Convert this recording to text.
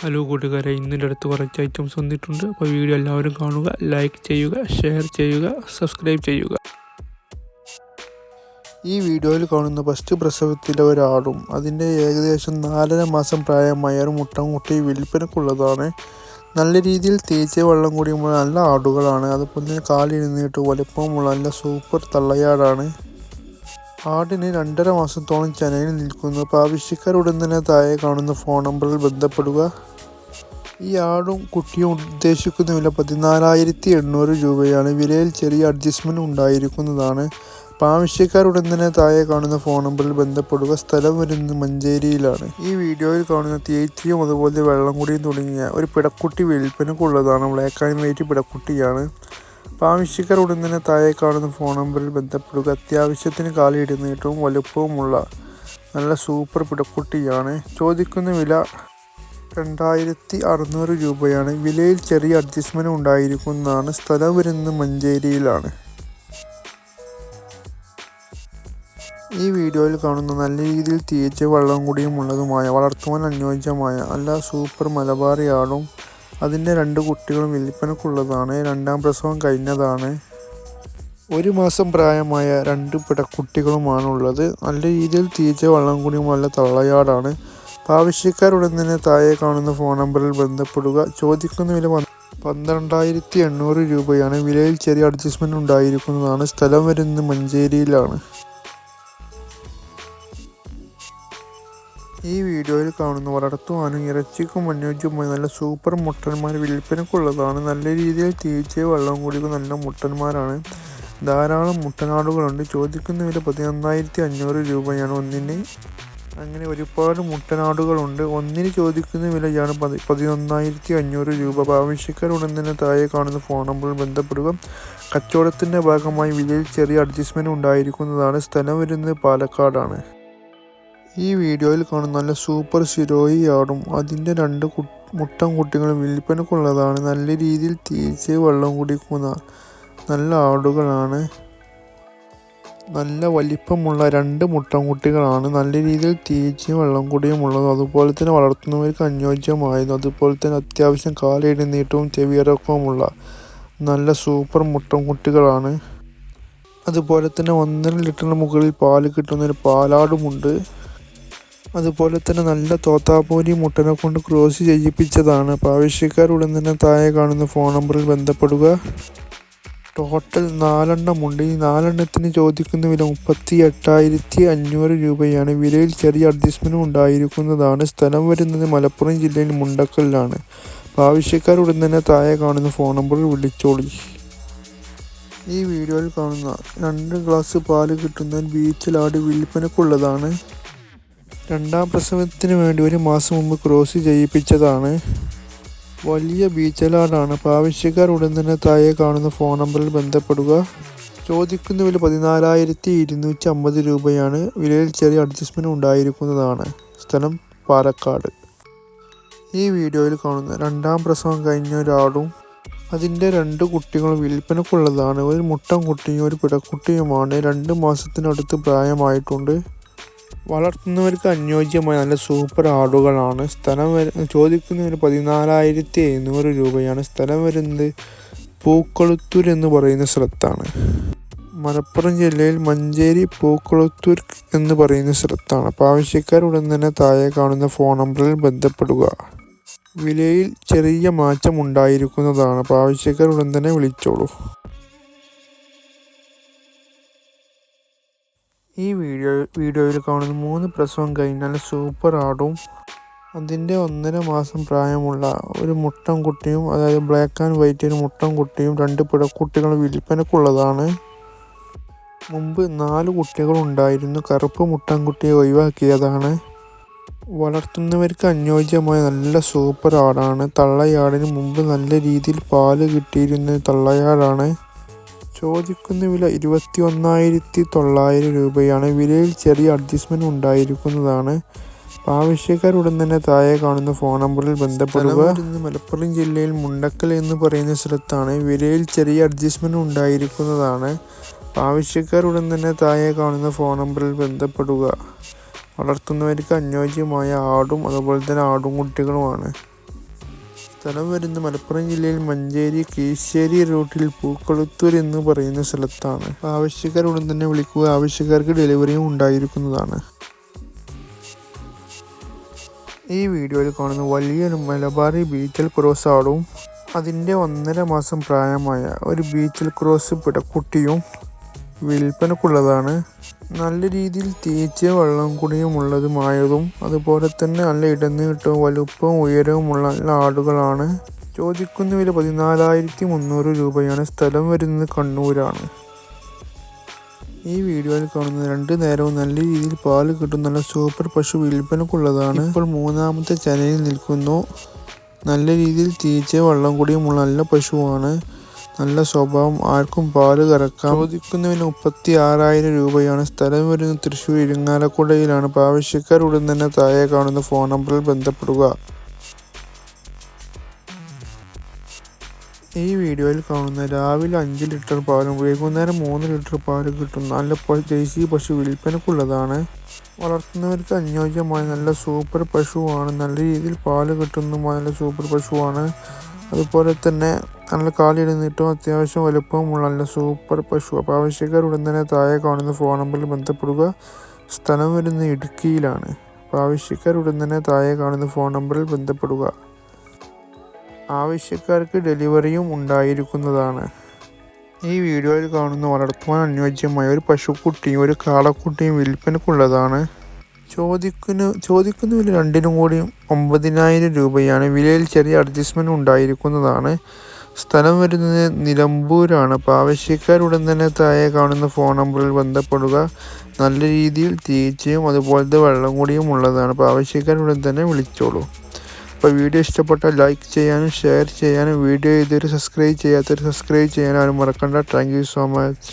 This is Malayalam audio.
ഹലോ കൂട്ടുകാരെ, ഇന്നിൻ്റെ അടുത്ത് കുറച്ച് ഐറ്റംസ് വന്നിട്ടുണ്ട്. അപ്പോൾ വീഡിയോ എല്ലാവരും കാണുക, ലൈക്ക് ചെയ്യുക, ഷെയർ ചെയ്യുക, സബ്സ്ക്രൈബ് ചെയ്യുക. ഈ വീഡിയോയിൽ കാണുന്ന ഫസ്റ്റ് പ്രസവത്തിലെ ഒരാടും അതിൻ്റെ ഏകദേശം 4.5 മാസം പ്രായമായ ഒരു മുട്ടൻകുട്ടി വിൽപ്പനക്കുള്ളതാണ്. നല്ല രീതിയിൽ തേച്ച് വെള്ളം കൂടിയുമ്പോൾ നല്ല ആടുകളാണ്. അതുപോലെ തന്നെ കാലിരുന്നിട്ട് വലിപ്പമുള്ള നല്ല സൂപ്പർ തള്ളയാടാണ്. ആടിന് 2.5 മാസത്തോളം ചെനയിൽ നിൽക്കുന്നു. അപ്പോൾ ആവശ്യക്കാർ ഉടൻ തന്നെ താഴെ കാണുന്ന ഫോൺ നമ്പറിൽ ബന്ധപ്പെടുക. ഈ ആടും കുട്ടിയും ഉദ്ദേശിക്കുന്ന വില 14,800 രൂപയാണ്. വിലയിൽ ചെറിയ അഡ്ജസ്റ്റ്മെൻറ്റ് ഉണ്ടായിരിക്കുന്നതാണ്. അപ്പോൾ ആവശ്യക്കാർ ഉടൻ തന്നെ താഴെ കാണുന്ന ഫോൺ നമ്പറിൽ ബന്ധപ്പെടുക. സ്ഥലം വരുന്നത് മഞ്ചേരിയിലാണ്. ഈ വീഡിയോയിൽ കാണുന്ന തീറ്റയും അതുപോലെ വെള്ളം കൂടിയും തുടങ്ങിയ ഒരു പിടക്കുട്ടി വിൽപ്പനക്കുള്ളതാണ്. ബ്ലാക്ക് ആൻഡ് വൈറ്റ് പിടക്കുട്ടിയാണ്. അപ്പോൾ ആവശ്യക്കാർ ഉടൻ തന്നെ താഴെ കാണുന്ന ഫോൺ നമ്പറിൽ ബന്ധപ്പെടുക. അത്യാവശ്യത്തിന് കാലിടുന്നിട്ടും വലുപ്പവുമുള്ള നല്ല സൂപ്പർ പിടക്കുട്ടിയാണ്. ചോദിക്കുന്ന വില 2,600 രൂപയാണ്. വിലയിൽ ചെറിയ അഡ്ജസ്റ്റ്മെൻറ്റ് ഉണ്ടായിരിക്കുന്നതാണ്. സ്ഥലം വരുന്നത് മഞ്ചേരിയിലാണ്. ഈ വീഡിയോയിൽ കാണുന്ന നല്ല രീതിയിൽ തീറ്റ വെള്ളം കൂടിയും ഉള്ളതുമായ വളർത്തുവാൻ അനുയോജ്യമായ നല്ല സൂപ്പർ മലബാറി ആടും അതിൻ്റെ 2 കുട്ടികളും വിൽപ്പനക്കുള്ളതാണ്. 2ാം പ്രസവം കഴിഞ്ഞതാണ്. 1 മാസം പ്രായമായ 2 പിടക്കുട്ടികളുമാണുള്ളത്. നല്ല രീതിയിൽ തീറ്റ വെള്ളം കൂടിയും നല്ല തള്ളയാടാണ്. ആവശ്യക്കാരുടൻ തന്നെ താഴെ കാണുന്ന ഫോൺ നമ്പറിൽ ബന്ധപ്പെടുക. ചോദിക്കുന്ന വില 12,800 രൂപയാണ്. വിലയിൽ ചെറിയ അഡ്ജസ്റ്റ്മെൻറ്റ് ഉണ്ടായിരിക്കുന്നതാണ്. സ്ഥലം വരുന്നത് മഞ്ചേരിയിലാണ്. ഈ വീഡിയോയിൽ കാണുന്ന വളർത്തുവാനും ഇറച്ചിക്കും അനുയോജ്യമായ നല്ല സൂപ്പർ മുട്ടന്മാർ വിൽപ്പനക്കുള്ളതാണ്. നല്ല രീതിയിൽ തീറ്റയും വെള്ളം കുടിക്കുന്ന നല്ല മുട്ടന്മാരാണ്. ധാരാളം മുട്ടനാടുകളുണ്ട്. ചോദിക്കുന്ന വില 11,500 രൂപയാണ് ഒന്നിന്. അങ്ങനെ ഒരുപാട് മുട്ടനാടുകളുണ്ട്. ഒന്നിന് ചോദിക്കുന്ന വിലയാണ് 11,500 രൂപ. ആവശ്യക്കാർ ഉടൻ തന്നെ താഴെ കാണുന്ന ഫോൺ നമ്പറിൽ ബന്ധപ്പെടുക. കച്ചവടത്തിൻ്റെ ഭാഗമായി വിലയിൽ ചെറിയ അഡ്ജസ്റ്റ്മെൻറ്റ് ഉണ്ടായിരിക്കുന്നതാണ്. സ്ഥലം വരുന്നത് പാലക്കാടാണ്. ഈ വീഡിയോയിൽ കാണുന്ന നല്ല സൂപ്പർ സിരോഹി ആടും അതിൻ്റെ 2 മുട്ടൻ കുട്ടികളും വിൽപ്പനക്കുള്ളതാണ്. നല്ല രീതിയിൽ തീറ്റ വെള്ളം കുടിക്കുന്ന നല്ല ആടുകളാണ്. നല്ല വലിപ്പമുള്ള 2 മുട്ടൻകുട്ടികളാണ്. നല്ല രീതിയിൽ തീറ്റയും വെള്ളം കൂടിയും ഉള്ളതും അതുപോലെ തന്നെ വളർത്തുന്നവർക്ക് അനുയോജ്യമായതും അതുപോലെ തന്നെ അത്യാവശ്യം കാലിടുന്നീട്ടവും ചെവിയിറക്കവുമുള്ള നല്ല സൂപ്പർ മുട്ടൻകുട്ടികളാണ്. അതുപോലെ തന്നെ 1.5 ലിറ്ററിന് മുകളിൽ പാല് കിട്ടുന്നൊരു പാലാടുമുണ്ട്. അതുപോലെ തന്നെ നല്ല തോത്താപ്പൂരി മുട്ടനെ കൊണ്ട് ക്രോസ് ചെയ്യിപ്പിച്ചതാണ്. അപ്പോൾ ആവശ്യക്കാരുടൻ തന്നെ താഴെ കാണുന്ന ഫോൺ നമ്പറിൽ ബന്ധപ്പെടുക. ടോട്ടൽ 4 എണ്ണമുണ്ട്. ഈ 4 എണ്ണത്തിന് ചോദിക്കുന്ന വില 38,500 രൂപയാണ്. വിലയിൽ ചെറിയ അഡ്ജസ്റ്റ്മെൻറ്റും ഉണ്ടായിരിക്കുന്നതാണ്. സ്ഥലം വരുന്നത് മലപ്പുറം ജില്ലയിൽ മുണ്ടക്കലിലാണ്. അപ്പോൾ ആവശ്യക്കാരുടൻ തന്നെ താഴെ കാണുന്ന ഫോൺ നമ്പറിൽ വിളിച്ചോളി. ഈ വീഡിയോയിൽ കാണുന്ന 2 ഗ്ലാസ് പാല് കിട്ടുന്ന ബീച്ചിലാട് വിൽപ്പനക്കുള്ളതാണ്. 2ാം പ്രസവത്തിന് വേണ്ടി 1 മാസം മുമ്പ് ക്രോസ് ചെയ്യിപ്പിച്ചതാണ്. വലിയ ബീച്ചലാടാണ്. അപ്പോൾ ആവശ്യക്കാർ ഉടൻ തന്നെ താഴെ കാണുന്ന ഫോൺ നമ്പറിൽ ബന്ധപ്പെടുക. ചോദിക്കുന്ന വില 14,250 രൂപയാണ്. വിലയിൽ ചെറിയ അഡ്ജസ്റ്റ്മെൻറ്റ് ഉണ്ടായിരിക്കുന്നതാണ്. സ്ഥലം പാലക്കാട്. ഈ വീഡിയോയിൽ കാണുന്ന 2ാം പ്രസവം കഴിഞ്ഞ ഒരാടും അതിൻ്റെ 2 കുട്ടികളും വിൽപ്പനക്കുള്ളതാണ്. ഒരു മുട്ടൻകുട്ടിയും ഒരു പിടക്കുട്ടിയുമാണ്. 2 മാസത്തിനടുത്ത് പ്രായമായിട്ടുണ്ട്. വളർത്തുന്നവർക്ക് അനുയോജ്യമായ നല്ല സൂപ്പർ ആടുകളാണ്. ചോദിക്കുന്നതിന് 14,700 രൂപയാണ്. സ്ഥലം വരുന്നത് പൂക്കളത്തൂർ എന്ന് പറയുന്ന സ്ഥലത്താണ്. മലപ്പുറം ജില്ലയിൽ മഞ്ചേരി പൂക്കളത്തൂർ എന്ന് പറയുന്ന സ്ഥലത്താണ്. അപ്പോൾ ആവശ്യക്കാർ ഉടൻ തന്നെ താഴെ കാണുന്ന ഫോൺ നമ്പറിൽ ബന്ധപ്പെടുക. വിലയിൽ ചെറിയ മാറ്റം ഉണ്ടായിരിക്കുന്നതാണ്. അപ്പോൾ ആവശ്യക്കാർ ഉടൻ തന്നെ വിളിച്ചോളൂ. ഈ വീഡിയോയിൽ കാണുന്ന 3 പ്രസവം കഴിഞ്ഞാൽ സൂപ്പർ ആടും അതിൻ്റെ 1.5 മാസം പ്രായമുള്ള ഒരു മുട്ടൻകുട്ടിയും അതായത് ബ്ലാക്ക് ആൻഡ് വൈറ്റ് ഒരു മുട്ടൻകുട്ടിയും 2 പിടക്കുട്ടികളും വിൽപ്പനക്കുള്ളതാണ്. മുമ്പ് 4 കുട്ടികളുണ്ടായിരുന്നു. കറുപ്പ് മുട്ടൻകുട്ടിയെ ഒഴിവാക്കിയതാണ്. വളർത്തുന്നവർക്ക് അനുയോജ്യമായ നല്ല സൂപ്പർ ആടാണ്. തള്ളയാടിന് മുമ്പ് നല്ല രീതിയിൽ പാല് കിട്ടിയിരുന്ന തള്ളയാടാണ്. ചോദിക്കുന്ന വില 21,900 രൂപയാണ്. വിലയിൽ ചെറിയ അഡ്ജസ്റ്റ്മെൻറ്റ് ഉണ്ടായിരിക്കുന്നതാണ്. ആവശ്യക്കാർ ഉടൻ തന്നെ താഴെ കാണുന്ന ഫോൺ നമ്പറിൽ ബന്ധപ്പെടുക. മലപ്പുറം ജില്ലയിൽ മുണ്ടക്കൽ എന്ന് പറയുന്ന സ്ഥലത്താണ്. വിലയിൽ ചെറിയ അഡ്ജസ്റ്റ്മെൻറ്റ് ഉണ്ടായിരിക്കുന്നതാണ്. ആവശ്യക്കാർ ഉടൻ തന്നെ താഴെ കാണുന്ന ഫോൺ നമ്പറിൽ ബന്ധപ്പെടുക. വളർത്തുന്നവർക്ക് അനുയോജ്യമായ ആടും അതുപോലെ തന്നെ ആടും കുട്ടികളുമാണ്. സ്ഥലം വരുന്ന മലപ്പുറം ജില്ലയിൽ മഞ്ചേരി കീശ്ശേരി റൂട്ടിൽ പൂക്കളത്തൂർ എന്ന് പറയുന്ന സ്ഥലത്താണ്. ആവശ്യക്കാർ ഉടൻ തന്നെ വിളിക്കുക. ആവശ്യക്കാർക്ക് ഡെലിവറിയും ഉണ്ടായിരിക്കുന്നതാണ്. ഈ വീഡിയോയിൽ കാണുന്ന വലിയൊരു മലബാറി ബീറ്റൽ ക്രോസ് ആടും അതിൻ്റെ 1.5 മാസം പ്രായമായ ഒരു ബീറ്റൽ ക്രോസ് പിടക്കുട്ടിയും വിൽപ്പനക്കുള്ളതാണ്. നല്ല രീതിയിൽ തീറ്റയും വെള്ളം കുടിയും ഉള്ളതുമായതും അതുപോലെ തന്നെ നല്ല ഇടനീട്ടവും വലുപ്പവും ഉയരവുമുള്ള നല്ല ആടുകളാണ്. ചോദിക്കുന്ന വില 14,300 രൂപയാണ്. സ്ഥലം വരുന്നത് കണ്ണൂരാണ്. ഈ വീഡിയോയിൽ കാണുന്ന 2 നേരവും നല്ല രീതിയിൽ പാല് കിട്ടുന്ന നല്ല സൂപ്പർ പശു വിൽപ്പനക്കുള്ളതാണ്. ഇപ്പോൾ 3ാമത്തെ ചനയിൽ നിൽക്കുന്നു. നല്ല രീതിയിൽ തീറ്റയും വെള്ളം കുടിയുമുള്ള നല്ല പശുവാണ്. നല്ല സ്വഭാവം, ആർക്കും പാല് കറക്കാം. ചോദിക്കുന്നതിന് 36,000 രൂപയാണ്. സ്ഥലം വരുന്നത് തൃശ്ശൂർ ഇരിങ്ങാലക്കുടയിലാണ്. ആവശ്യക്കാർ ഉടൻ തന്നെ താഴെ കാണുന്ന ഫോൺ നമ്പറിൽ ബന്ധപ്പെടുക. ഈ വീഡിയോയിൽ കാണുന്ന രാവിലെ 5 ലിറ്റർ പാലും വൈകുന്നേരം 3 ലിറ്റർ പാല് കിട്ടുന്ന നല്ല ദേശീയ പശു വിൽപ്പനക്കുള്ളതാണ്. വളർത്തുന്നവർക്ക് അനുയോജ്യമായ നല്ല സൂപ്പർ പശുവാണ്. നല്ല രീതിയിൽ പാല് കിട്ടുന്നതുമായ നല്ല സൂപ്പർ പശുവാണ്. അതുപോലെ തന്നെ നല്ല കാലിടുന്നിട്ടും അത്യാവശ്യം വലുപ്പമുള്ള നല്ല സൂപ്പർ പശു. ആവശ്യക്കാർ ഉടൻ തന്നെ താഴെ കാണുന്ന ഫോൺ നമ്പറിൽ ബന്ധപ്പെടുക. സ്ഥലം വരുന്നത് ഇടുക്കിയിലാണ്. ആവശ്യക്കാർ ഉടൻ തന്നെ താഴെ കാണുന്ന ഫോൺ നമ്പറിൽ ബന്ധപ്പെടുക. ആവശ്യക്കാർക്ക് ഡെലിവറിയും ഉണ്ടായിരിക്കുന്നതാണ്. ഈ വീഡിയോയിൽ കാണുന്ന വളർത്തുവാൻ അനുയോജ്യമായ ഒരു പശുക്കുട്ടിയും ഒരു കാളക്കുട്ടിയും വിൽപ്പനക്കുള്ളതാണ്. ചോദിക്കുന്ന വില രണ്ടിനും കൂടി 9,000 രൂപയാണ്. വിലയിൽ ചെറിയ അഡ്ജസ്റ്റ്മെൻറ്റ് ഉണ്ടായിരിക്കുന്നതാണ്. സ്ഥലം വരുന്നത് നിലമ്പൂരാണ്. ആവശ്യക്കാർ ഉടൻ തന്നെ താഴെ കാണുന്ന ഫോൺ നമ്പറിൽ ബന്ധപ്പെടുക. നല്ല രീതിയിൽ തീറ്റയും അതുപോലത്തെ വെള്ളം കൂടിയും ഉള്ളതാണ്. ആവശ്യക്കാർ ഉടൻ തന്നെ വിളിച്ചോളൂ. വീഡിയോ ഇഷ്ടപ്പെട്ടാൽ ലൈക്ക് ചെയ്യാനും ഷെയർ ചെയ്യാനും വീഡിയോ ഇതുവരെ സബ്സ്ക്രൈബ് ചെയ്യാത്തവർ സബ്സ്ക്രൈബ് ചെയ്യാനും ആരും മറക്കണ്ട. Thank you so much.